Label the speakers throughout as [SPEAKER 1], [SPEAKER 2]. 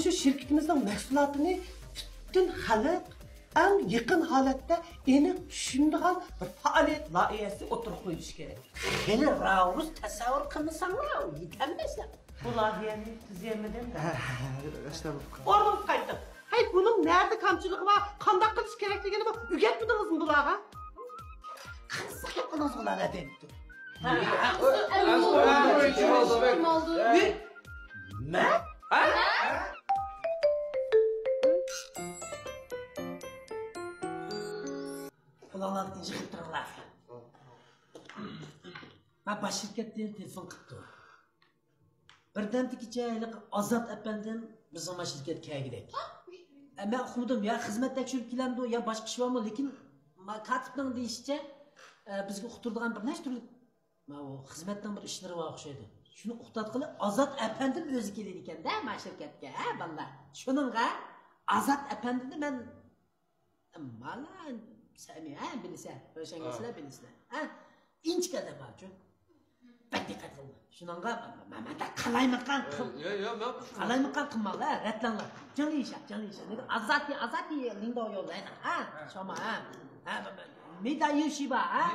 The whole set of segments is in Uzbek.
[SPEAKER 1] Şu şirketimizin mahsulotini bütün xalq en yakın holatda aniq tushunadigan bir faoliyat loyihasi o'tirib qo'yish kerak. Hele Raus tasavvur qilmasanglar, yetanmaysan. Bu loyihani tuzaymidan. Oradan qaytib. Hay bunun nerede kamçılığı var? Qanday qilish kerakligini o'rgatmadingizmi bularga? Qanday qilasiz bularga debdi. Ne? Ulanlar deyince kıptırırlar. Ben baş şirketliğe telefon kıptı. Birden dikice Azat efendim bizim baş şirketke gidelim. Ben okumadım ya hizmet tekşürüp kilemdi o ya başka şey var mı? Lakin katipten deyişçe bizge okuturduğun bir neş türlü o hizmetten bir işleri var okşaydı. Şunu okutatqılı Azat efendim özü keliyken de baş şirketke ha valla. Şununla Azat efendim de ben valla Sami ha bilirsen, öğrengençler bilirler. Ha, inçke de var çünkü. Ben dikkat kılma. Şununla ben de kalaymakan kıl.
[SPEAKER 2] Ya,
[SPEAKER 1] kalaymakan kılmalar, retlanlar. Canlı iş. Azat linda yollayın. Ha, şoma ha. Ha, meyda yuşi var ha.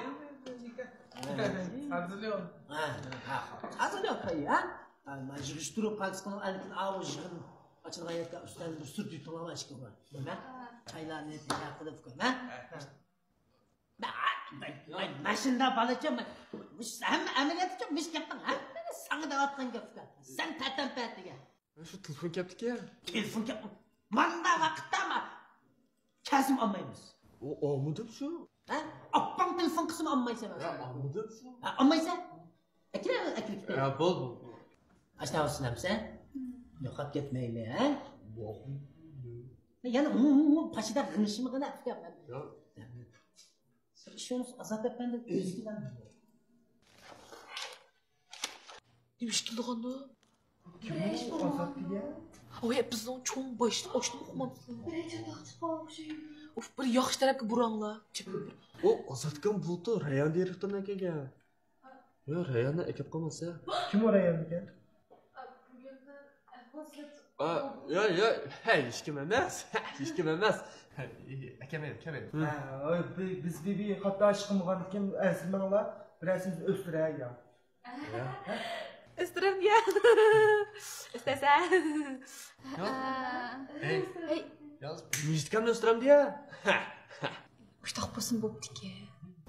[SPEAKER 2] Hazırlıyorum.
[SPEAKER 1] Hazırlıyorum kayı ha. Ben jürüştürüp Pakistan'ın elikin ağıcığın açılgan yetka üstten bir sürü tutulama aşkı var. Böyle. Çaylar ne yapıp koyma. Ben maşında balacağım. Hem ameliyat edeceğim, yaptın ha? Sana da atkan köfte. Sen tatam පැtiga.
[SPEAKER 2] Şu telefon yaptık ya.
[SPEAKER 1] Telefon yaptım. Manda vakitte ama kesim almayız.
[SPEAKER 2] O almadım şu.
[SPEAKER 1] Ha? Appam telefon kısmı almaysa ben.
[SPEAKER 2] Almadım şu.
[SPEAKER 1] Almaysa? Ekle.
[SPEAKER 2] Ya bol.
[SPEAKER 1] Aşağı olsun sen. Yok hak etmeyle ha? Yani paşada gınışımı gına yapacağım ben.
[SPEAKER 2] Ya.
[SPEAKER 1] Şunu Azat efendim özgüden biliyor.
[SPEAKER 3] Demiş ki doğanı.
[SPEAKER 2] Kim o Azat diye?
[SPEAKER 3] O hep bizden çoğun başlı açtım okumamışsın.
[SPEAKER 4] Birinci tahtı falan şey.
[SPEAKER 3] Of bir yaxşı tarafı buranla.
[SPEAKER 2] O Azatkan buldu. Rayan diyerikten ekege. Ya Rayan'a ekip kalmasa.
[SPEAKER 5] Kim o Rayan diye?
[SPEAKER 2] Ya. Hey, hiç kim emez. Kemerim.
[SPEAKER 5] Biz bir hatta aşkımıgan kim əzmənlər birəsiniz östürək ya.
[SPEAKER 3] İsterim ya. İstesen.
[SPEAKER 2] Hey. Yalnız müzikten östürem diye.
[SPEAKER 3] Uç takpasın bu tike.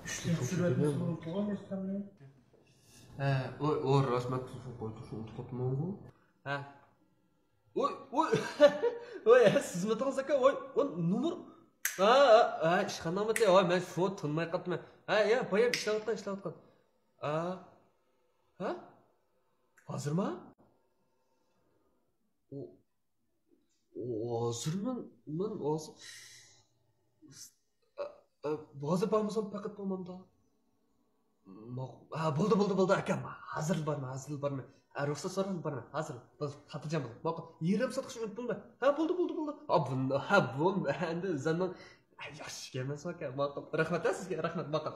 [SPEAKER 5] Sürətiniz bulunduğun östürəm.
[SPEAKER 2] O rasmet telefon koydu şu unutmadım onu. Oy ya siz mi tanısak ya? O numar. İşkanlamat ya. Ben şu tanımaya katma. Ya bayım işlevatkan. Hazır mı? O hazır mı? Ben hazır. Hazır barmısam paket bulmam da. Buldu akam. Hazır barma. Ruhsat soran barma. Hazır. Hatırlayacağım bunu. Yerim satış unuttum ben. Buldu. Bu ben zaman yaş gelmez bak ya. Rahmet sizge rahmet bakın.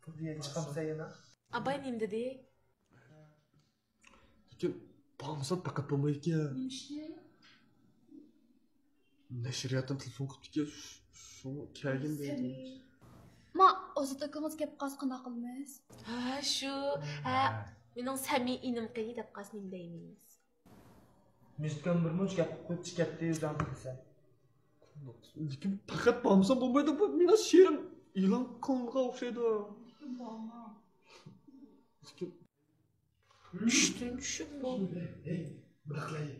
[SPEAKER 5] Bu diye çıkamsa yana.
[SPEAKER 3] Abay neyim dedi?
[SPEAKER 2] Çünkü barmısam paket bulmayık ya. Neşriyattan telefon kuttuk ya. Şu kergin deydi.
[SPEAKER 4] Ma o'zi takımız gap qasqına qilmaysiz.
[SPEAKER 3] Ha şu. Mening Sami inim qili deb qasning deymiz.
[SPEAKER 5] Müzikten bir muç gap çıkarttı uzan sen.
[SPEAKER 2] Lekin paket barmısam bulmaydı bu. Mina şiirim ilan kanlığa okşaydı.
[SPEAKER 3] Düştün bu.
[SPEAKER 5] Bıraklayın.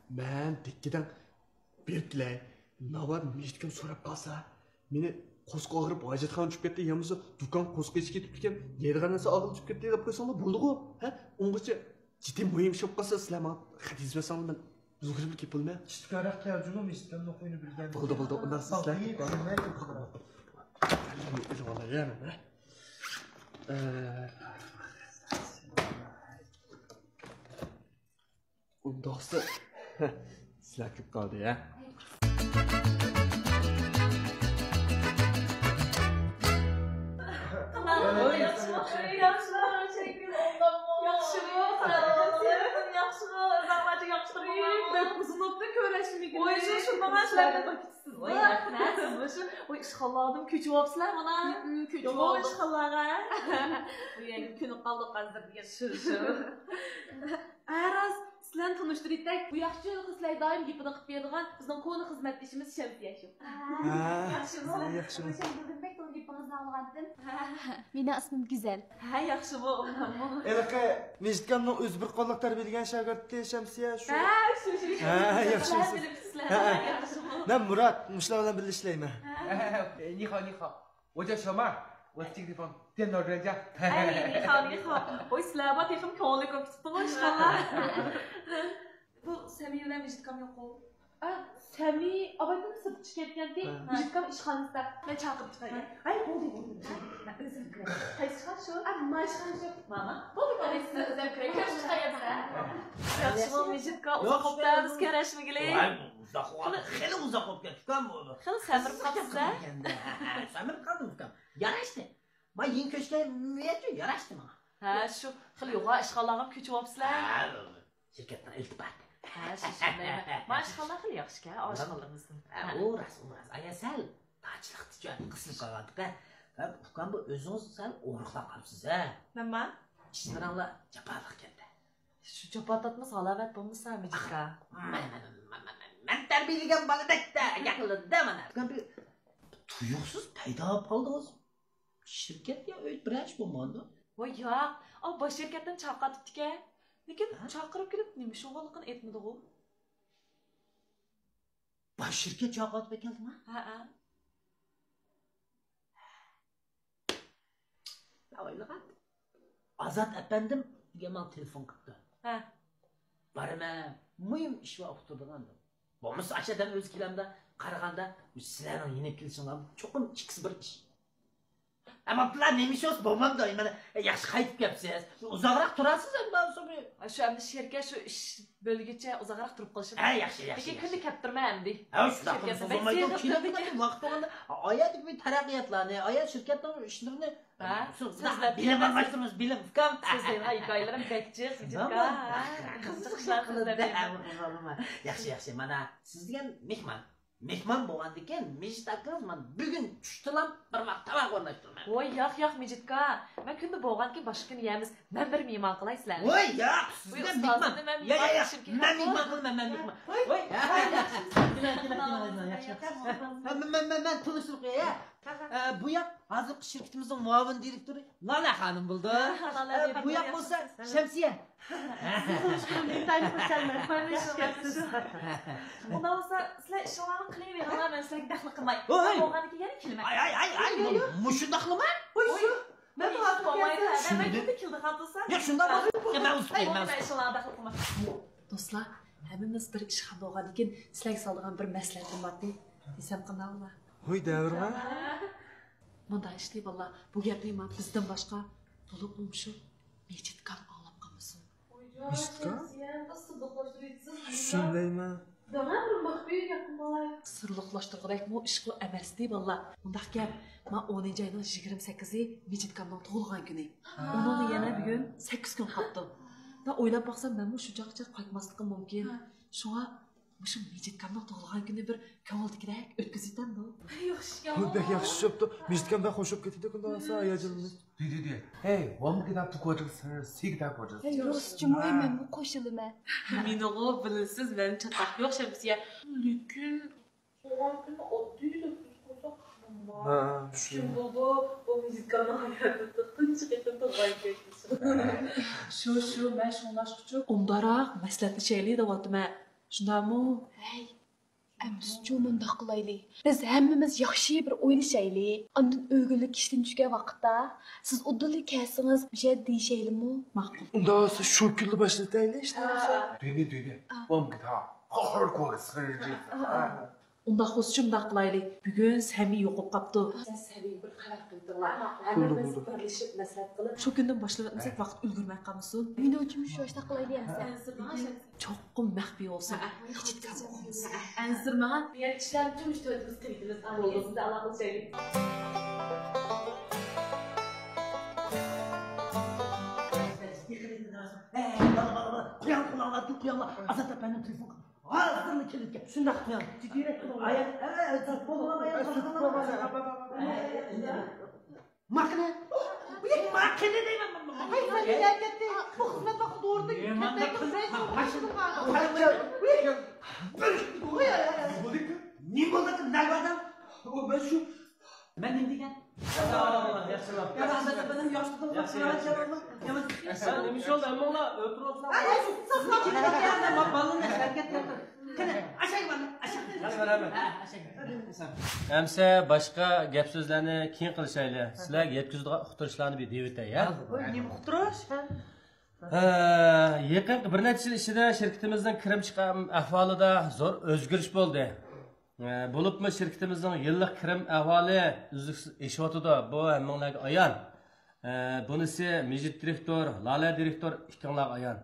[SPEAKER 2] Ben tekkeden bir dile navar müzikten sorap kalsa meni qo'sqa og'rib hojatxona tushib ketdi yomisa do'kon qo'sqa ichib ketib ekan yeydigan narsa og'rib tushib ketdi deb qo'ysanglar bo'ldi-ku ha ungacha jiddiy muhim ish bo'lib qolsa sizlar man hadis bersangiz men uzg'irib kelib bo'lmay
[SPEAKER 5] Çıkarak tercüme müzikten o'qiyni bilgan.
[SPEAKER 2] bo'ldi undan sizlar undoqsa sizlar ko'p qoldi ya.
[SPEAKER 4] Yaxşı. Çekin ondan mı? Yaxşı.
[SPEAKER 3] Qancha yaxshi
[SPEAKER 6] Dokuzunotda ko'rashmigin.
[SPEAKER 3] Oy, shundan sizlarga to'kisiz. Oy, rahmat. Siz oy, ishxonlardan ko'chib olibsizlar mana.
[SPEAKER 6] Ko'chib
[SPEAKER 3] Yo'q,
[SPEAKER 6] oldik.
[SPEAKER 3] ishxonlarga. Bu yangi kuni qoldi hozir degan shu.
[SPEAKER 6] Araz, sizlarni tanishtiraylik. Bu yaxshi qizlar doim gapini qilib beradigan bizning qo'ni xizmatdoshimiz Shamsiya shu.
[SPEAKER 2] Yaxshimi?
[SPEAKER 4] Mening ismim Güzel.
[SPEAKER 3] Ha, yaxshi bu.
[SPEAKER 5] Elaqa Mejitkamning o'z bir qo'lliq tarbiyalagan shogirdi Shamsiya shu.
[SPEAKER 3] Ha, shu.
[SPEAKER 5] Ha, yaxshi.
[SPEAKER 3] Yaxshi bu.
[SPEAKER 5] Men Murat, mushlar bilan birga ishlayman.
[SPEAKER 7] 你好，你好，我叫小曼，我这个地方电脑专家。
[SPEAKER 3] Ay, ni xo. Oy, sizlar bor texim ko'ngli ko'p tutdi ishxonlar. Bu Samiy bilan Mejitkom yo'q-ku.
[SPEAKER 6] Sami, abaydan sirtib ketganda, Mejitkom ishxonasida men chaqirib chiqargan.
[SPEAKER 3] Ay, bo'ldi. O'zim kiraman. Qaysi ishxon shu?
[SPEAKER 6] Mashxon shu.
[SPEAKER 3] Mama.
[SPEAKER 6] Bo'ldi, qaysi o'zim kirib chiqaryapsan.
[SPEAKER 3] Yaxshi, Mejitkom uzoqda biz ko'rashmigili.
[SPEAKER 1] Uzoq vaqt, xeyli uzoq bo'lib ketgan bu.
[SPEAKER 3] Xil samirib qolibsiz-a?
[SPEAKER 1] Samirib qoldim ukam. Yarashdi. Men yin ko'chga niyatga yarashdi menga.
[SPEAKER 3] Ha, shu xil yo'g'a ishxonlarga ko'chib olibsizlar.
[SPEAKER 1] Shirkatdan iltifot.
[SPEAKER 3] Ha, shunday. Mana ishxonlar xil yaxshi-ka, oshxonlarimizdan.
[SPEAKER 1] O ras. Aya sal tachliq tijorat qisilib qolgandik-a. Ukam bu o'zingiz sal o'riqlab qolibsiz-a.
[SPEAKER 3] Nima?
[SPEAKER 1] Ishlaringlar jabaliq keldi.
[SPEAKER 3] Shu japotatimiz g'alabat bo'lmasa, Mejitkom.
[SPEAKER 1] Men tarbiyalagan boladakda yaqinda mana. Ukam bir tuyuqsiz paydo bo'ldingiz. Shirkatga o'yib birash bo'lmadi.
[SPEAKER 3] Voy yo'q, o bosh shirkatdan chaqiribdi-ka. Lekin chaqirib kelib nima shug'ulligini aytmadi-ku.
[SPEAKER 1] Bosh shirkat chaqirib keldimi?
[SPEAKER 3] Ha.
[SPEAKER 1] O'ylagan. Azat apandim degan men telefon qildi.
[SPEAKER 3] Ha.
[SPEAKER 1] Baraman, muhim ish va o'qtirdigan. Bo'lmasa achadan o'z kelamda qaraganda sizlarning yenib kelishinglar cho'qim ikkisi bir ish. Ama plan neymiş olsun babam da yani yaxshi qaytib kelibsiz. Uzoqroq turasiz bundan sonra.
[SPEAKER 3] Shu endi shirkat shu ish bo'lgicha uzoqroq turib qolishi.
[SPEAKER 1] Ha, yaxshi.
[SPEAKER 3] Lekin kunni kaptirma endi.
[SPEAKER 1] Ha, shunaqa qilmaydi. Keladigan vaqt bo'lganda oyat bir taraqqiyotlarni, oyat shirkatning ishlarini
[SPEAKER 3] sizlar
[SPEAKER 1] bilimlashtiramiz, bilim kam.
[SPEAKER 3] Sizlar hikoyalarim bekchiq, qiziq ishlar qilib.
[SPEAKER 1] Yaxshi. Mana siz degan mehmon bo'lgandan keyin Mejitkom men bugun tushdilam bir vaqt tovoq o'rnashtirman.
[SPEAKER 3] Voy yo'q Mejitkom. Men kunda bo'lgandan keyin boshqa kuni yeymiz. Men bir mehmon qilay sizlarni.
[SPEAKER 1] Voy yo'q, sizga mehmon. Men mehmon qilmayman, men mehmon. Voy. Men tanishtirib qo'yay. Bu yoq hozirgi shirkatimizning muavin direktori Lola xonim bo'ldi. Bu yoq bo'lsa Shamsiya.
[SPEAKER 3] Undan olsa sizlar ishlarni qilaveringlar, men sizlarga daxl qilmay.
[SPEAKER 1] Voy.
[SPEAKER 3] Bo'lganidan keyin kelmay.
[SPEAKER 1] Ay, mushundaqlimi?
[SPEAKER 3] Men hozir bo'lmaydi. Men kunda keldi xatosan.
[SPEAKER 1] Yo'q, shunda men
[SPEAKER 3] Men ishlarni daxl qilmay. Do'stlar, hammamiz bir ishxon bo'lgandan keyin sizlarga solgan bir maslahatim bor desam qanaqmi?
[SPEAKER 2] Hoy davrman.
[SPEAKER 3] Bunda ishlayib valla bu gapni men bizdan boshqa to'liq shu Mejitkom anglab qolmasin.
[SPEAKER 2] Mejitkom? Shundaymi?
[SPEAKER 3] Sirliqlashtirg'idek bu ish qilib emasdi valla. Bundaq gap, men 10 oyning 28-i Mejitkomning tug'ilgan kuni. Uning yana bugun 8 kun qoldi. Da o'ylab baqsam, men bu shunchaqcha qaytmasligim mumkin. Shunga shu Mejitkomning tug'ilgan kuni bir ko'ngildagidek o'tkazaydan-da.
[SPEAKER 2] Bek yaxshi chopdi. Mejitkom ben qo'shib ketdi kunda olsa ayajilimiz.
[SPEAKER 7] 对，哎，我们给他不过这个事儿，谁给他过这个事？
[SPEAKER 4] Rostchimoy men bu qo'shilaman.
[SPEAKER 3] Meni bilasiz, men chatoq yo'q Shamsiya. Lekin tug'ilgan kuni oddiy
[SPEAKER 2] Ha, shu.
[SPEAKER 3] Bu Mejitkomning hayotida qancha qetim tug'ilgan kuni. Shu men shunlash uchun undaroq maslahatlashaylik deyapman. Shundami?
[SPEAKER 4] Hey, Amschu mundaq qilaylik. Biz hammamiz yaxshi bir o'ylashaylik. Ondan o'g'illik ishdan tushgan vaqtda siz uddalik kelsangiz, bir şey deyishaylikmi?
[SPEAKER 3] Ma'qul.
[SPEAKER 2] Unda olsa shu kunni boshlataylik işte.
[SPEAKER 7] 对，我们给他好好过个生日日子。
[SPEAKER 3] Undaq bo'lsa shunday qilaylik. Bugun Sami yo'qib qopti. Sami bir xabar qildilar. Hammamiz birlashib maslahat qilib, shu kundan boshlab o'tmasak vaqt ulgurmay qolmasin.
[SPEAKER 4] Men uchun shu ishda qilaylik hamsa.
[SPEAKER 3] Cho'qqim maxfiy bo'lsin. Mejitkom bo'lsin.
[SPEAKER 6] Ansirmagan, men ishlarni turmush to'yimiz qilamiz. Bo'ldi, aloqalashaylik.
[SPEAKER 1] Quyan kulağına dur. qo'yinglar. Azat apaning telefoni. Hozirni kelib kel. Shundoq qiling. Direkt ayol, makine. Makine deyman. Bu xizmat vaqti o'rniga ne bo'ldi? Nalbadan. Ben şu ben ne degan? Yaxshilab. Ya Azat apaning yoshligidan yaxshi.
[SPEAKER 8] Sen nima oldu? Amma ular o'tiribsan. Әмсе башқа гәп сөзләрне киң кылышайлы. Sizlar yetkizdigan uqtirishlarni bir deyip ya.
[SPEAKER 1] Ne uqtirish?
[SPEAKER 8] Yaqin bir necha yil ichida shirkatimizning kirim chiqim ahvolida zo'r o'zgarish bo'ldi. Bo'libmi shirkatimizning yillik kirim ahvoli uzluksiz eshyotidi. Bu hammanglarga ayon. Bunisi Mijit direktor, Lala direktor ikkalariga ayon.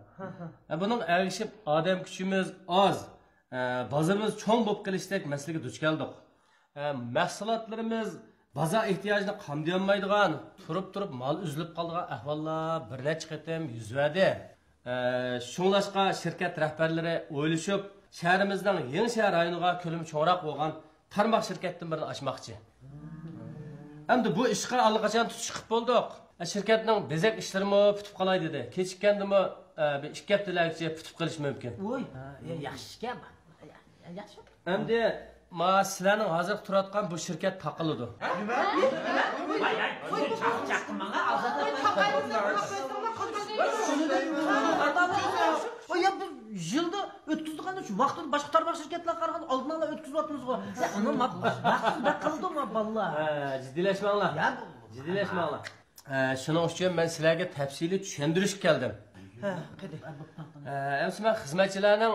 [SPEAKER 8] Buning ergishib odam kuchimiz oz. Bozorimiz cho'ng bo'lib kelishdek masalaga duch keldik. Mahsulotlarimiz bozor ehtiyojini qamday olmaydigan, turib mal uzilib qolgan ahvollar bir necha qatim yuz berdi. Shunglashqa shirkat rahbarlari o'ylashib, shahrimizning yangi shahar rayoniga ko'lami cho'ngroq bo'lgan tarmoq shirkatdan birini ochmoqchi. Endi bu ishga allaqachon tutishib bo'ldik. Shirkatning bezak ishlarimi putib qolay dedi. Kechikkandimi bir 2 haftalargacha putib qilish mumkin.
[SPEAKER 1] Voy, yaxshi ekan. Yaxshi.
[SPEAKER 8] Endi ma sizlarning hozir turayotgan bu shirkat taqiladi.
[SPEAKER 1] Ya bu yılda ötküzdüğünde şu vaxtını başka tarafı şirketler qaraganda aldın ala ötküzüyatmız go. Onun vaxtında qaldı mı vallahi?
[SPEAKER 8] Ciddileşmanglar. Ciddileşmanglar. Şunun uchun men sizlarga tafsiliy tushuntirish keldim. Endi men xizmatchilarning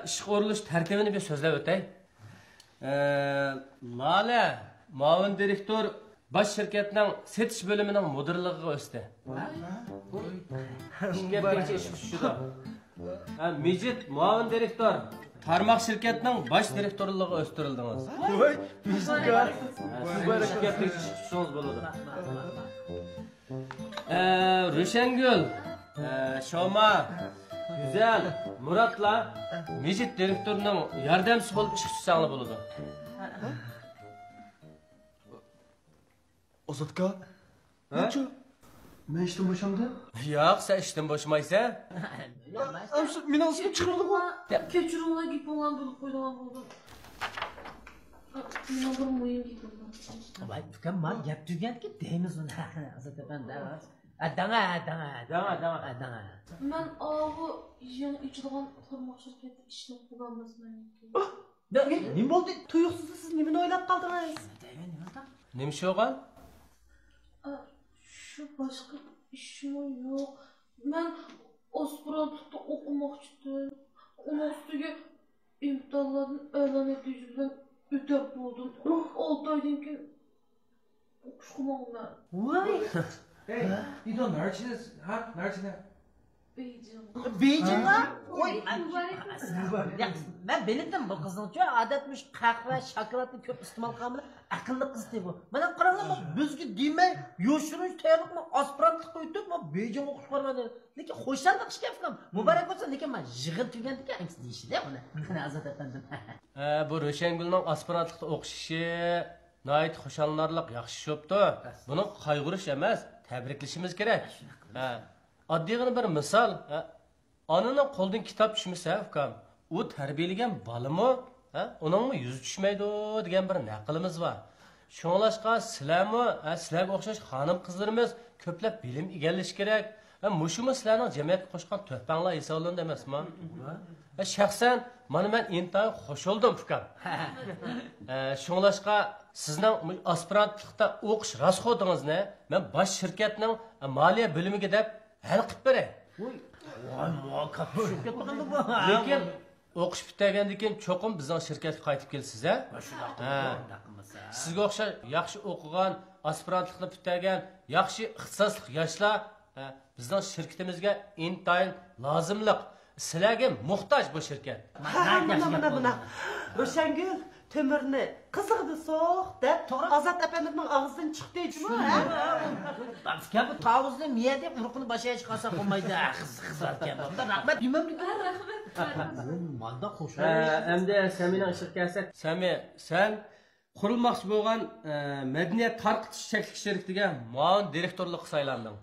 [SPEAKER 8] ishga o'rilish tarkibini bir so'zlab o'tay. Lala muavin direktor bosh shirkatning setish bo'limining mudirligiga o'sdi. Mijit muavin direktor tarmoq shirkatning bosh direktorligiga o'stirildingiz.
[SPEAKER 2] Voy, bizga.
[SPEAKER 8] Shirkatning ishchisiz bo'ladi. Ruşengül, Şoma, Güzel, Murat'la Mijit direktörünün yardımcısı bulup iş tutsanlı buludu.
[SPEAKER 2] Azatga? Neçe? Ben işten boşamdı.
[SPEAKER 8] Yok, sen işten boşmaysan.
[SPEAKER 2] Men aslında çıkırdı bu.
[SPEAKER 6] Kechiringlar git bo'lgan bo'lib qo'ygan bo'ldim. Nima bir mo'yim ketdi.
[SPEAKER 1] Vay, ukam mal gap turganki deymiz uni. Azat apan da. Danga.
[SPEAKER 6] Men bu yangi ichadigan tarmoq shirkatida ishni qilganmasman.
[SPEAKER 1] Ne bo'ldi? Tuyuqsiz siz nimani o'ylab qoldingiz?
[SPEAKER 8] Nima ish olgan?
[SPEAKER 6] Shu boshqa ishim yo'q. Men aspirantlikda o'qimoqchidim. Uning ustiga imtihonlarni e'lon etilishi bilan o'tab bo'ldim. 6 oydan keyin o'qishga
[SPEAKER 1] Voy.
[SPEAKER 7] Hey, you don't merchants, huh? Merchant.
[SPEAKER 1] Beijing'a? Oy, ben belirtdim bu kızın çok adetmiş kahve, şokoladni ko'p iste'mol qilgan aqlli qiz deb bu. Mana qaranglar, bizga demay, yo'shirish tayyorlikmi, aspirantlik qo'yib, men Beijing o'qish bormadim. Lekin xo'shallik ishga qildim. Muborak bo'lsin, lekin men yig'in turgandek angiz deyishdi buni. Mana Azat afandim.
[SPEAKER 8] Bu Ruşengül'ning aspirantlikda o'qishi nayt xo'shallarlik yaxshi shopdi. Buni qayg'urish emas, tabriklashimiz kerak. Oddiygina bir misol, onaning qo'ldan kitob tushmasa, ukam, u tarbiyalagan bolami, uningmi yuzi tushmaydi degan bir naqlimiz bor. Shunglashqa sizlarmi, sizlarga o'xshash xonim qizlarimiz ko'plab bilim egallash kerak. Mushumi sizlarning jamiyatga qo'shgan to'panglar hisoblandi emasmi? Shaxsan mana men intayin qo'shildim, ukam. Shunglashqa sizning aspirantlikda o'qish rasxodingizni men bosh shirkatning moliya bo'limiga deb hal qilib beray.
[SPEAKER 1] Voy, muvaqqat shirkat bo'lganda bu.
[SPEAKER 8] Lekin o'qish bitgandan keyin cho'qim bizning shirkatga qaytib kelsiz, Sizga o'xshash yaxshi o'qigan, aspirantlikni bitgan, yaxshi ixtisosli yoshlar bizning shirkatimizga intayin lozimliq. Sizlarga muhtoj bu shirkat.
[SPEAKER 1] Mana. Ruşengül,
[SPEAKER 9] tömürni qizig'di so'q deb Azat efendimning og'zidan chiqdi deydi-mi?
[SPEAKER 1] Gap bu tavuzni miya deb urqini boshiga chiqarsa qo'ymaydi. Qizarkan. Bunda rahmat demamlik. Manda qo'sh.
[SPEAKER 8] Endi Samining ishiga kelsak, Sami, sen qurilmoqchi bo'lgan madaniyat tarqitish shakli shirkatiga muavin direktorlik saylanding.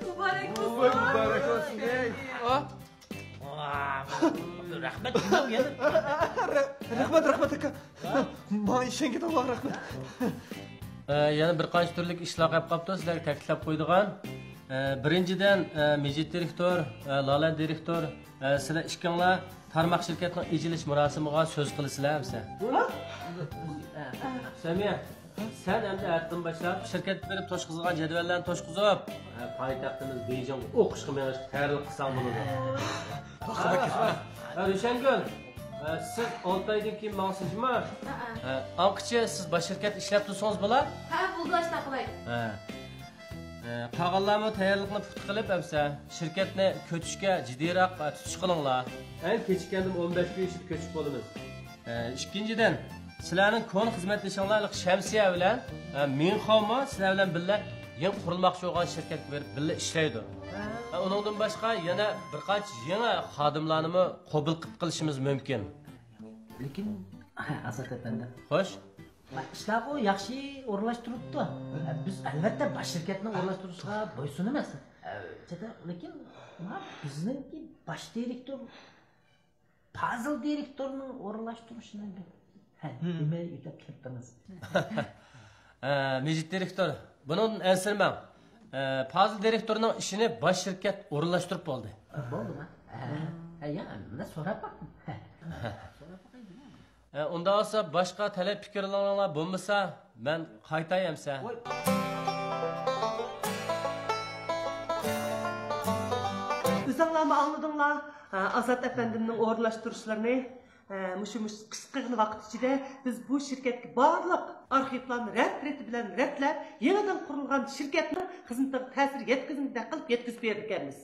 [SPEAKER 6] Muborak bo'lsin.
[SPEAKER 7] Muborak olsun.
[SPEAKER 1] Rahmat.
[SPEAKER 2] Rahmat aka. Men ishingga Alloh rahmat.
[SPEAKER 8] Yana bir qancha turlik ishlar qilib qopti, sizlarga taklif qo'ydigan. Birinchidan Mejit direktor, Lola direktor, sizlar ikkinglar tarmoq shirkatining ijilish murosimiga so'z qilasizlar hamsa. Samiya, sen endi ertan boshlab shirkat berib to'shqizgan jadvallarni to'shqizib, poytaxtimiz Beyjingga o'qishga menish tayyorlik qilsam bo'ladi. Rishangul, siz 6 oydan keyin ma'sizmi? Anqichi siz bosh shirkat ishlab tursangiz bo'lar?
[SPEAKER 6] Ha, bulg'ashda qilay.
[SPEAKER 8] Qolganlarni tayyorlikni puxta qilib hamsa, shirkatni ko'chishga jiddiyroq tutish qilinglar. Kechikkandim 15 kun ishib ko'chib bo'lamiz. Ikkinchidan, sizlarning kon xizmatdashinglarlik Shamsiya bilan Minxoma sizlar bilan birga yangi qurilmoqchi bo'lgan shirkatga berib birga ishlaydi. Uningdan boshqa yana bir qancha yangi xodimlarni qabul qilishimiz mumkin.
[SPEAKER 1] Lekin Azat efendi.
[SPEAKER 8] Xo'sh.
[SPEAKER 1] İşler o yaxshi o'rlashtiribdi. Biz albatta bosh shirkatni o'rlashtirishga bo'ysunamiz. Lekin bizniki bosh direktor Fazil direktorning o'rlashtirishini nima yutib ketdimiz.
[SPEAKER 8] Mejit direktor, bundan ensirmang. Fazil direktorning ishini bosh shirkat o'rlashtirib bo'ldi.
[SPEAKER 1] Bo'ldimi? Ya, mana so'rab baqdim.
[SPEAKER 8] Unda olsa boshqa talab fikrlaringlar bo'lmasa, men qaytay hamsa.
[SPEAKER 9] O'zinglarmi angladinglar? Azat efendimning o'rlashtirishlarini mushu qisqa vaqt ichida biz bu shirkatga barliq arxivlarni rad bilan radlab, yangidan qurilgan shirkatni xizmatiga ta'sir yetkazib berganmiz.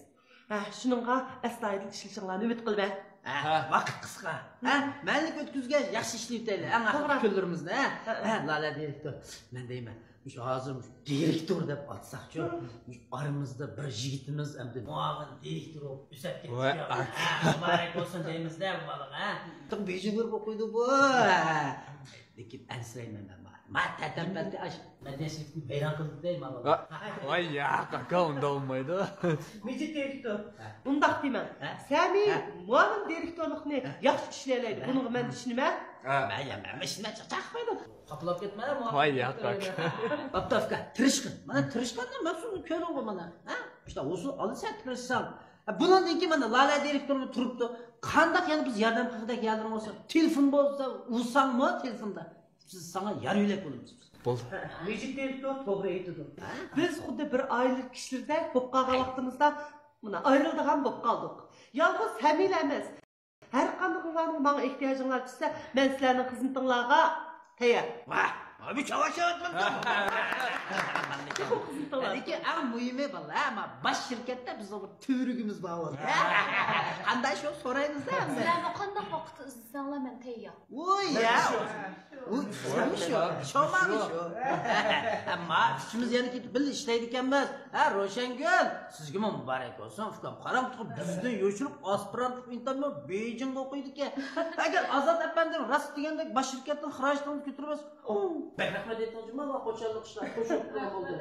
[SPEAKER 9] Shuningga astoydil ishlashinglarni umid qilman.
[SPEAKER 1] Vaqt qisqa. Manlik o'tkazgach yaxshi ishlayotaylik. Eng axir kunlarimizni, Lala direktor. Men deyman, hozir direktor deb atsak-chi, aramizda bir yigitimiz hamda muavin direktor bo'lib o'sib ketdi. Muborak bo'lsin deymiz-da bu bola, Tiq bejibur bo'lib qo'ydi bu. Lekin ansirayman men. Tatambalda madaniyatni bayram qildik deyman bola.
[SPEAKER 2] Voy ya, aka unda olmaydi.
[SPEAKER 9] Mejit direktor, undaq deyman. Sami muavin direktorlikni yaxshi ishlaydi. Buning men ishonma.
[SPEAKER 1] Men ishimga chaqmaydi. Qoplab ketma mu?
[SPEAKER 2] Voy ya, aka.
[SPEAKER 1] Aptafka, tirishqin. Mana tirishqandan mas'ul ko'ring mana. İşte o'zi olsa tirishsam. Bundan keyin mana Lala direktorni turibdi. Qandaq yana biz yordam haqida keldiring olsa, telefon bo'lsa, ursangmi telefonda? Siz sana yar yo'lak bo'lamiz.
[SPEAKER 2] Bo'ldi.
[SPEAKER 9] Mejit direktor to'g'ri aytdi. Biz xuddi bir oila kishilardek bo'lib qolgan vaqtimizda mana ayrildigan bo'lib qoldik. Yolg'iz Hamila emas. Har qanday menga ehtiyojinglar tushsa, men sizlarning xizmatingizga tayyor.
[SPEAKER 1] Abi çavaşavatmam. Lekin eng muhimi balla, ama baş şirkette biz o tüyrügümüz bağlı. Qanday shu so'raymiz da.
[SPEAKER 4] Sizlarni qanday vaqt izlasanglar men tayyor.
[SPEAKER 1] Voy ya. Şomami shu. Ammo ishimiz yana ketib bil ishlaydi ekanmiz. Ro'shangul, sizga muborak bo'lsin. Fikam qarab turib bizdan yo'shirib aspirantlik internetni Beyjingga o'qiydi ekan. Agar Azat efendim rost degandek bash shirkatdan xarajatni ko'tarib rahmat aytmoqchiman va qo'shaloq ishlar qo'shib bo'ldi.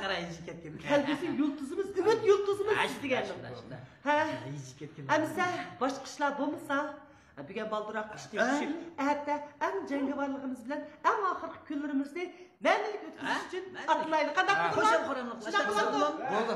[SPEAKER 1] Qaraychi ketgan.
[SPEAKER 9] Kelgusi yulduzimiz, ümit yulduzimiz degandim. Amsa boshqa ishlar bo'lmasa, bugun balduroq ishlaymiz. Hatta eng jangovarligimiz bilan eng oxirgi kunlarimizni ma'nili o'tkazish uchun atlaydi. Qanday
[SPEAKER 1] qo'shaloq
[SPEAKER 7] Bo'ldi.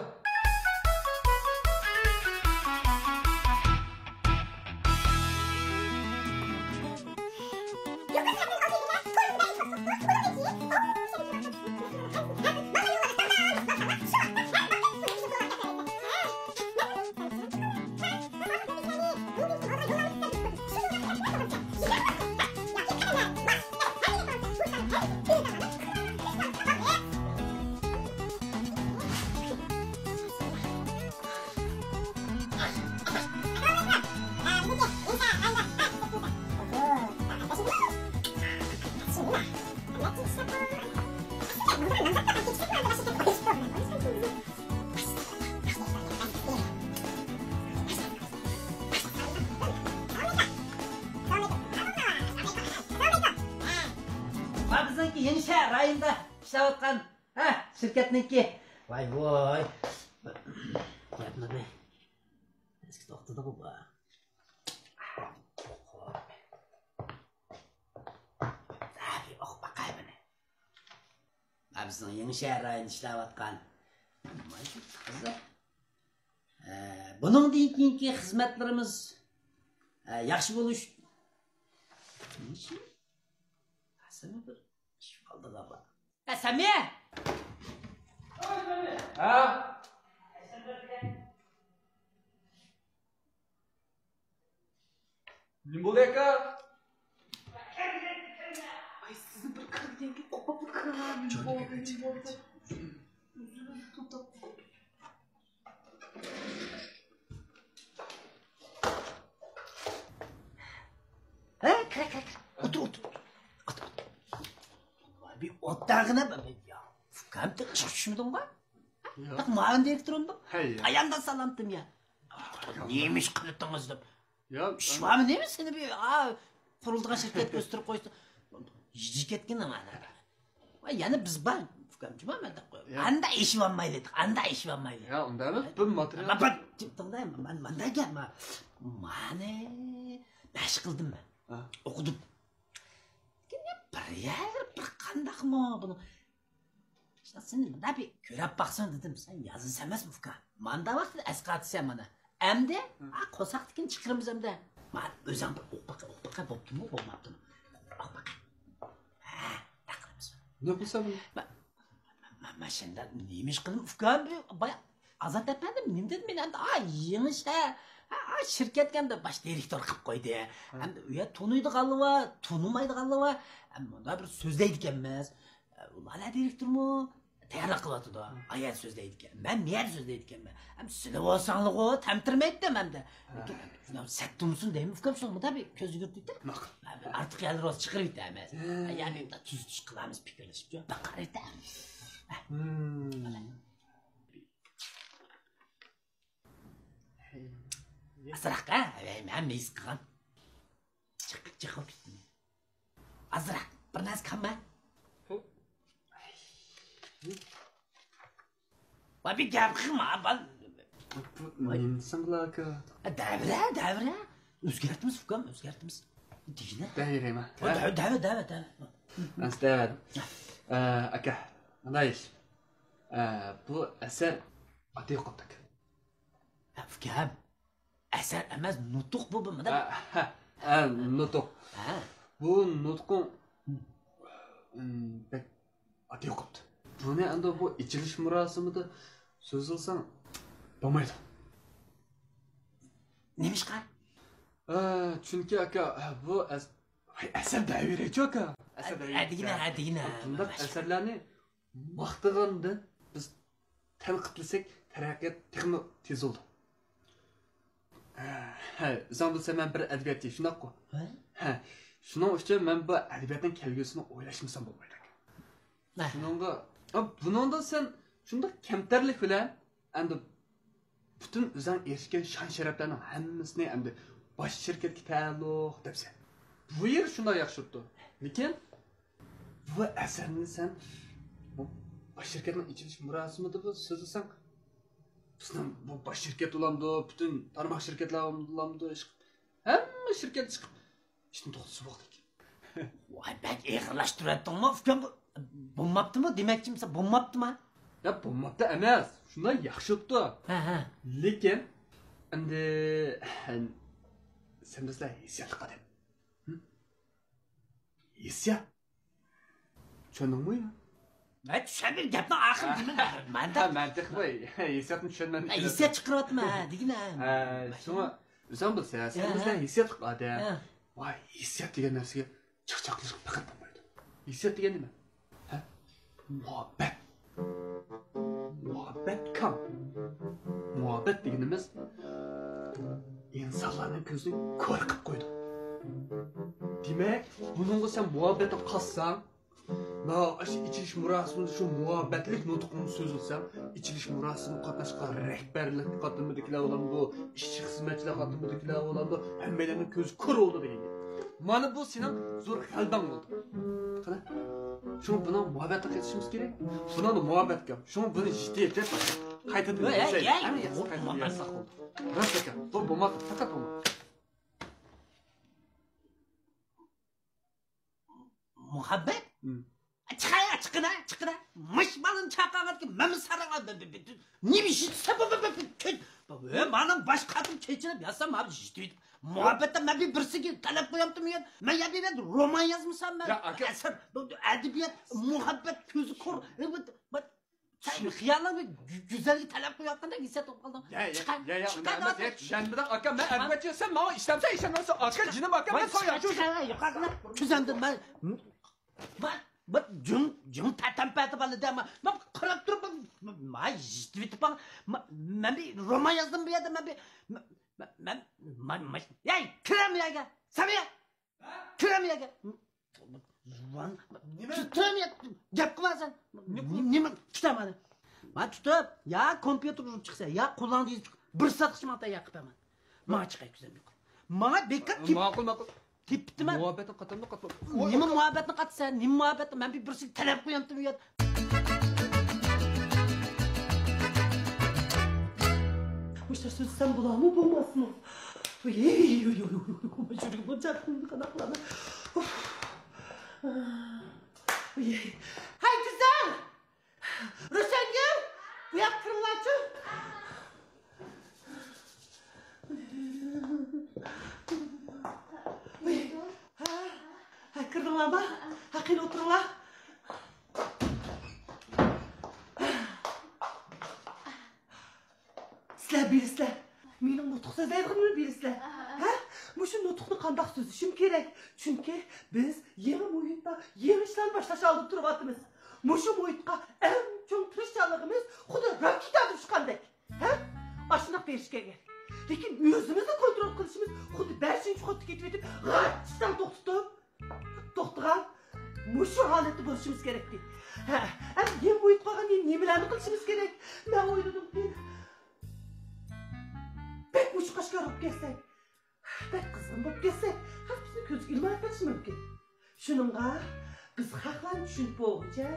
[SPEAKER 1] Yenişehir rayonida ishlayotgan shirkatniki. Voy. Gapni be. Eski to'xtadi bu. Bizning Yenişehir rayonida ishlayotgan qiziq. Buningdan keyingi xizmatlarimiz yaxshi bo'lish. Qasami bir ish oldi g'aba. Qasami!
[SPEAKER 7] Ha? Nima bo'ldi aka?
[SPEAKER 3] Ay sizni bir qilganga qo'pib qilgan.
[SPEAKER 1] Kir. Otur. Bir otağına bak ya. Fukamda çıkışmadın mı? Bak mağın direktörümdüm. Ayağından salamdım ya. Neymiş kılıttınız da.
[SPEAKER 2] Ya
[SPEAKER 1] Şu an ne mi seni bir kurulduğun şirket gösterip koysun. Yiyecek etkin ama. Yani biz bak. Fukamcım ama da koy. Anda işi olmaydı.
[SPEAKER 2] Ya onda mı? Bu materyal.
[SPEAKER 1] Bak çıktığındayım. Ben de gelme. Mane. Beş kıldım ben. Okudum. Bir qandaq mı bunu? İşte sen da bir görüp baksan dedim. Sen yazın sevmez mi Fuka? Manda vakti esqatısam bana. Hem de qosaqtikin çıkırımız hem de. Man özüm bir oq boptu mu olmaptı mı? Bak. Takılımız.
[SPEAKER 2] Ne bulsa bu?
[SPEAKER 1] Ben şimdi neymiş kılım Fuka baya azat etmedim. Ne dedim ben de yemiş şirketken de baş direktör qilib qo'ydi. Endi u yer tunuydi g'alva, tunumaydi g'alva. Bunda bir so'zlaydi ekanmiz. Ular direktormi? Tayyorlab qilyapti-da. Ayol so'zlaydi ekan. Men niyer so'zlaydi ekanman. Sizlar bo'lsanliq-ku, tamtirmaydi hamda. Lekin shundan sattumsin deymi? Ukam shunga tabi ko'z yugurtdi-da. Artıq yalir rost chiqiribdi emas. Ya'ni tuz qilamiz fikrlashib. Qaraydi. Azraq men meys qilgan. Chiqib ketdim. Azraq bir narsa qilma. Va bir gap qilma, bal.
[SPEAKER 2] Mensin aka.
[SPEAKER 1] Davra. O'zgartimiz, Fukam, o'zgartimiz. Digina.
[SPEAKER 2] Davrayman.
[SPEAKER 1] Davra.
[SPEAKER 2] Anstavad. Aka, bunday ish. Bu asar atiy qoptak.
[SPEAKER 1] Fukam. Asar emas, nutuq bu bilmada.
[SPEAKER 2] Nutuq. Bu nutqun bek atiy qopti. Buni endi bu ichilish murosimida so'zilsang bo'lmaydi.
[SPEAKER 1] Nemish qar?
[SPEAKER 2] Chunki aka bu asar davrachi aka.
[SPEAKER 1] Digina.
[SPEAKER 2] Bunday asarlarni vaqtig'anda biz tanqidlasak taraqqiyot texmi tez bo'ldi. Sen bilsen ben bir edebiyatçı, şunak-ku. Şunun üçün ben bu edebiyatın kelgüsünü oylaşmışsam bulmaydı. Bununla sen şunda kemterlik bilen, endi bütün özün erişken şan şereflerinin hemmisini endi baş şirketki ta'alluq depsen. Bu yer şunda yaxşıptı. Lekin bu eserini sen baş şirketin içiliş murasimida bu sözlesen bizning bu baş şirket ulamdı, bütün tarmoq şirketler ulamdı, hamma şirket chiqib ishni to'xtatsa bo'ldi ekan.
[SPEAKER 1] Voy, bak eg'irlashtiryaptingmi? Ukam bo'lmabdimi? Demakchimsan, bo'lmabdimi?
[SPEAKER 2] Ya bo'lmabdi emas. Shunday yaxshibdi. Lekin endi sen bizlar hissiyotga qadam. Hissiyot. Tushundingmi ya?
[SPEAKER 1] Ben tushundim, gapni axir manda
[SPEAKER 2] mantiq voy, hissiyotni tushunmadim.
[SPEAKER 1] Hissiyot chiqaryapman, degina.
[SPEAKER 2] Shuni o'zim bilsa, sen bizlar hissiyot qiladi. Voy, hissiyot degan narsaga chiqchoq qilib faqat bo'lmaydi. Hissiyot degan nima? Muhabbat. Muhabbat kam. Muhabbat deganimiz insonlarning ko'zini ko'r qilib qo'ydi. Demak, buningga sen muhabbatni qassang, içiliş murasimida şu muhabbetlik nutqini so'zilsam, içiliş murasimida qatnashgan rahbarlik qatnamadagilar bo'ladi, ishchi xizmatchilar qatnamadagilar bo'ladi, hammalarning ko'zi ko'r bo'ldi degan. Mana bu senin zor haldan oldu. Qana. Şunu buna muhabbetlik etişimiz gerek. Buna da muhabbet yap. Şunu bunu ciddi et. Qaytadan yazsak oldu. Rast ekan. Bu bo'lmadi. Faqat bo'lmadi.
[SPEAKER 1] Muhabbet? Çıkına. Mışmalın çakavat ki memi sarığa ne bir şey sebep. Bana baş kadın keçine yazsam abi işte. Muhabbette ben bir birisi gibi talep koyamdım ya. Ben ya bir roman yazmışsam ben.
[SPEAKER 2] Ya aka.
[SPEAKER 1] Eser, edebiyat, muhabbet, gözü kor. Sen hıyarlar ve güzellik talep koyarken de gitse topkaldım.
[SPEAKER 2] Ya. Şenbiden aka ben edebiyat sen bana işlemse aka cinim aka ben soya.
[SPEAKER 1] Yukarıda çözemdim ben. Bak cın tempete balı deme. Bak kırıp durup ben ciddi bak. Ben bir roman yazdım bir yerde ben ya kiremeye gel. Sabiha. Kiremeye gel. Zuvan. Kiremeye gel kıvarsın. Nime tutamadı. Ben tutup ya kompüter uçup çıksa ya kullandığı bir satışım hatta yakıp hemen. Mağa çıkayım güzel bir. Mağa bekar ki.
[SPEAKER 2] Makul.
[SPEAKER 1] Tip mi?
[SPEAKER 2] Muhabbetin katında katma.
[SPEAKER 1] Nime muhabbetini kat sen? Nime muhabbetini? Ben bir birisi talep koyamdım ya.
[SPEAKER 9] Muşta söz sen bulan mı bulmaz mı? Çocuk bu çarptığında kanaklarına. Hay güzel! Rüsengül! Bu yak kırılaçı. Ha kırdılar mı? Hakkıyla otururlar. Sizler bilisizler. Mening nutq so'zlaydiganimni bilisizlar. Ha? Mushu nutqni qandoq so'zlashim kerak? Chunki biz yangi muhitda yangi ishlarni boshlashga olib turyapmiz. Mushu muhitga eng chong tirishchanligimiz xuddi raketa tushgandek. Ha? Ashunaq berish kerak. Lekin o'zimizni kontrol qilishimiz xuddi 5-chi xotga ketib etib, g'atishdan to'xtagan mushu holatda bo'lishimiz kerak deydi. Ha, yangi muhit qolgan nimalarni qilishimiz kerak? Men o'yladimki, bek uçqashga urib kelsak, bek qizg'in bo'lib kelsak, bizni ko'zga ilmay ketishi mumkin. Shuningga biz haqlarni tushunib bo'lguncha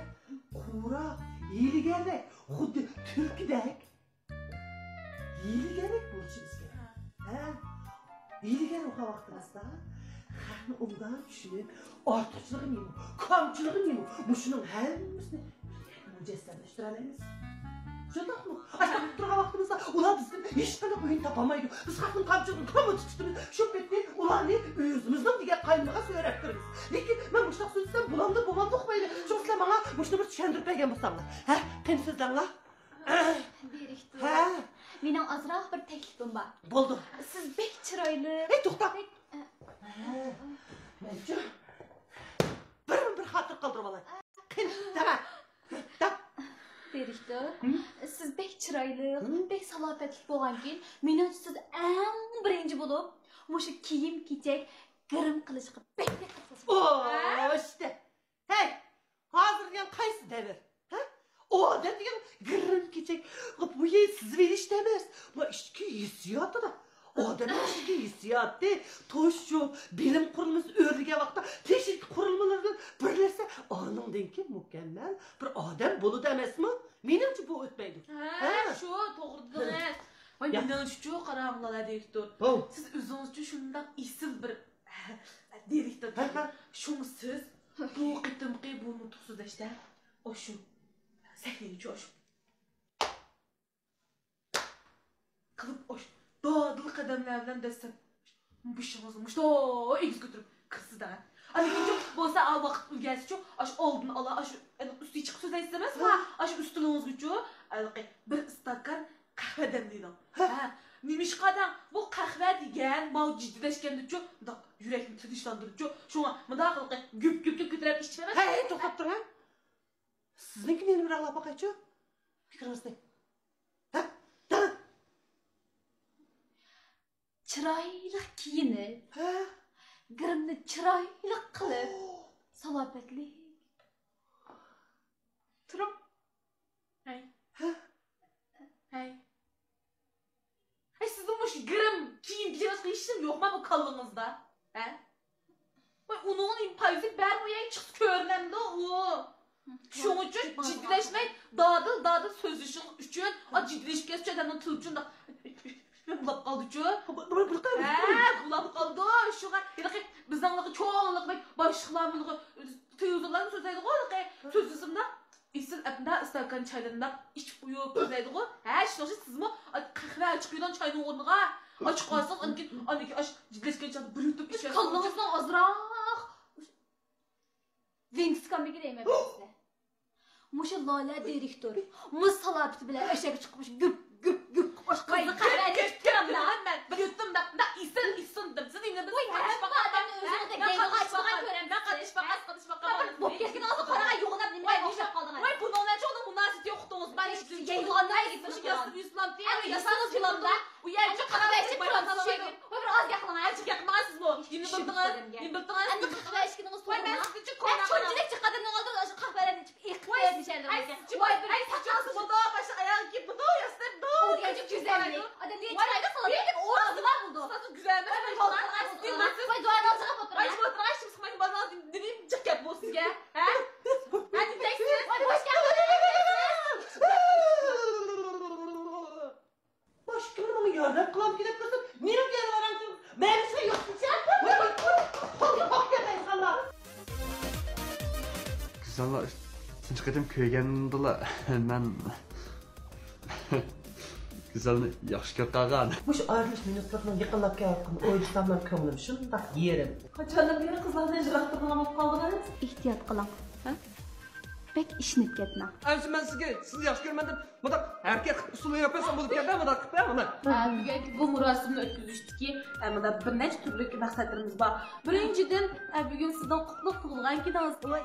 [SPEAKER 9] quvroq, yiligardak, xuddi tulkidek yiligardak bo'lishimiz kerak. Ha? Yiligar o'qa vaqtimizda haqni undan tushunib, ortiqchiligi nima, kamchiligi nima, mushuning hammasini mujassamlashtiramiz. Shundaqmi? Ashab turgan vaqtimizda ular bizdan hech qanday o'yin topolmaydi. Biz haqning kamchiligini qanday tutishimiz, shu paytda ularni o'zimizning degan qayniga so'rab turamiz. Lekin men bu shunday so'zsam bulamda bo'lmadi uqmaydi. Shunday menga buni bir tushuntirib bergan bo'lsanglar. Ha? Qani sizlarga?
[SPEAKER 10] Direktor.
[SPEAKER 9] Ha?
[SPEAKER 10] Mening azroq bir taklifim bor.
[SPEAKER 9] Bo'ldi.
[SPEAKER 10] Siz bek chiroyli.
[SPEAKER 9] Ey, to'xta. Menchi bir xatir qoldirib olay. Qani, dama.
[SPEAKER 10] Direktor, siz bek chiroyli, bek salobatli bo'lgankin, menimcha siz eng birinchi bo'lib, mushu kiyim-kechak girim qilishga bek qilasiz.
[SPEAKER 9] Oo, işte. Hey, hozir degan qaysi davr? Ha? Odam degan girim-kechak bu siz verishda emas. Bu ichki hissiyotida. Odamning ichki hissiyoti, to'sh, bilim qurilmasi o'rniga vaqtda teknik qurilmalardan birlashsa, oningdan keyin mukammal bir odam bo'ladi emasmi? Menimcha bu o'tmaydi.
[SPEAKER 3] Ha, shu to'g'ri dedingiz. Voy, menimcha qaranglar direktor. Siz o'zingizcha shunday isil bir direktor. Shuni siz bu qitimqi bu nutq so'zlashda o'shu sahnaga o'shu qilib o'shu dodil qadamlar bilan dastlab bushingizni mushto egiz ko'tarib kirsiz-da. Lekin bo'lsa al vaqt ulgasichu, ash oldin ola, ash ustiga chiqib so'zlaysiz emasmi? Ash ustuningizgachu bir stakan qahva damlaydi. Ha, nimishqadan bu qahva degan mavjudlashgandichu, bundoq yurakni tinchlantiruvchi, shunga bundoq gup ko'tarib ichib emas.
[SPEAKER 9] Hey, to'xtab turing. Sizniki meni bir alab boqaychi. Fikringizni. Ha?
[SPEAKER 10] Chiroyli kiyinib, girimni chiroyli qilib, salobatli.
[SPEAKER 3] Turib. Hey. Hey. Sizning mush girim kiyim-kechak qilishim yo'qmi bu qo'lingizda? Ha?
[SPEAKER 6] payızı ben uyan çıkıp görünemde o. Şunun için ciddileşmeyin. Dadıl sözleşik üçün. A ciddileşip geçecek adamın tılcın da. Kulap kaldı çünkü. Kulap kaldı. Şuna bizden çoğunluk başlıklarımızı tıyızlarını sözleydik o. Sözlüsümde İsin əpində istakan çaylarında içip uyup özleydik o. Şuna siz mi? Kahve açık yudan çayın oğluna. Açık kalsın, anki aç ciddileşken çayını bürütüp içersin.
[SPEAKER 10] Kalınızdan azraq. Ventiskamda gideyim sizə. Muşa Lale direktör. Mız salabiti bilen eşek çıkmış güp koş kızı kahve içip
[SPEAKER 6] ben bürüttüm da isin dım. Siz dinlediniz.
[SPEAKER 10] Oy, hem adamın özünü de geldi açmadan görem. Bok keskin ağzı karağa yoğuna bilmem boşak kaldın.
[SPEAKER 6] Vay bunu ne çoğunun münasibeti yoktunuz. Ben hiç
[SPEAKER 10] yayılanlar gitmiş
[SPEAKER 6] yasın Üslam diye.
[SPEAKER 10] Yasanız bulamda.
[SPEAKER 6] Uyarıcı
[SPEAKER 10] kahve içip bulamda şey. Oy bir az yakılana.
[SPEAKER 6] Azıcık yakınmazsınız bu. Yeni bıktınız.
[SPEAKER 10] Anne kahve içkiniz
[SPEAKER 6] Vay ben
[SPEAKER 10] soruna.
[SPEAKER 6] sizi için
[SPEAKER 10] Ben
[SPEAKER 6] korkmam.
[SPEAKER 10] çocuğu kadının olduğu şu kahveleri içip ilk dışarıda.
[SPEAKER 6] Vay bir saçması bu da başı ayağı gibi bu da yasın bu.
[SPEAKER 10] O diyecek güzellik. Adam diye çayda salat yedim o ağzına buldu.
[SPEAKER 6] Nasıl güzel mi?
[SPEAKER 10] Vay doğan alacak fotoğraf.
[SPEAKER 6] Ay şu fotoğraf şimdi sıkmayın bana dinleyeyim ceket bu sizge. He? Hadi teksin.
[SPEAKER 10] Vay hoş geldin.
[SPEAKER 9] Başkanım ama yardım kılam gidip kızım. Niye bir yere varan? Mersi yok sen. Bak ya insanlar.
[SPEAKER 2] Güzeller. Üçüncü kadem köye geldiler. Ben... Güzelini yaxşı gördüğün.
[SPEAKER 9] Muş ayrılış minutlarının yıkılıp geldim. Oyuncularla kömülüm. Şundak yerim.
[SPEAKER 6] Kaçanlar yine kızlar ne jıraktırdan alıp kaldınız?
[SPEAKER 10] İhtiyat kılam. Bek işinip ketme.
[SPEAKER 9] Ayşe ben sizi yaş görmedim. Bu da erkek usulü yapıyorsan bulup geldi. Bu da kıpır mı?
[SPEAKER 6] Bugünkü bu murasimni ötküzüşdük ki, da bir neçe türlü məqsədlərimiz var. Birinciden, bugün sizden qutluk tug'ilgan kunungiz.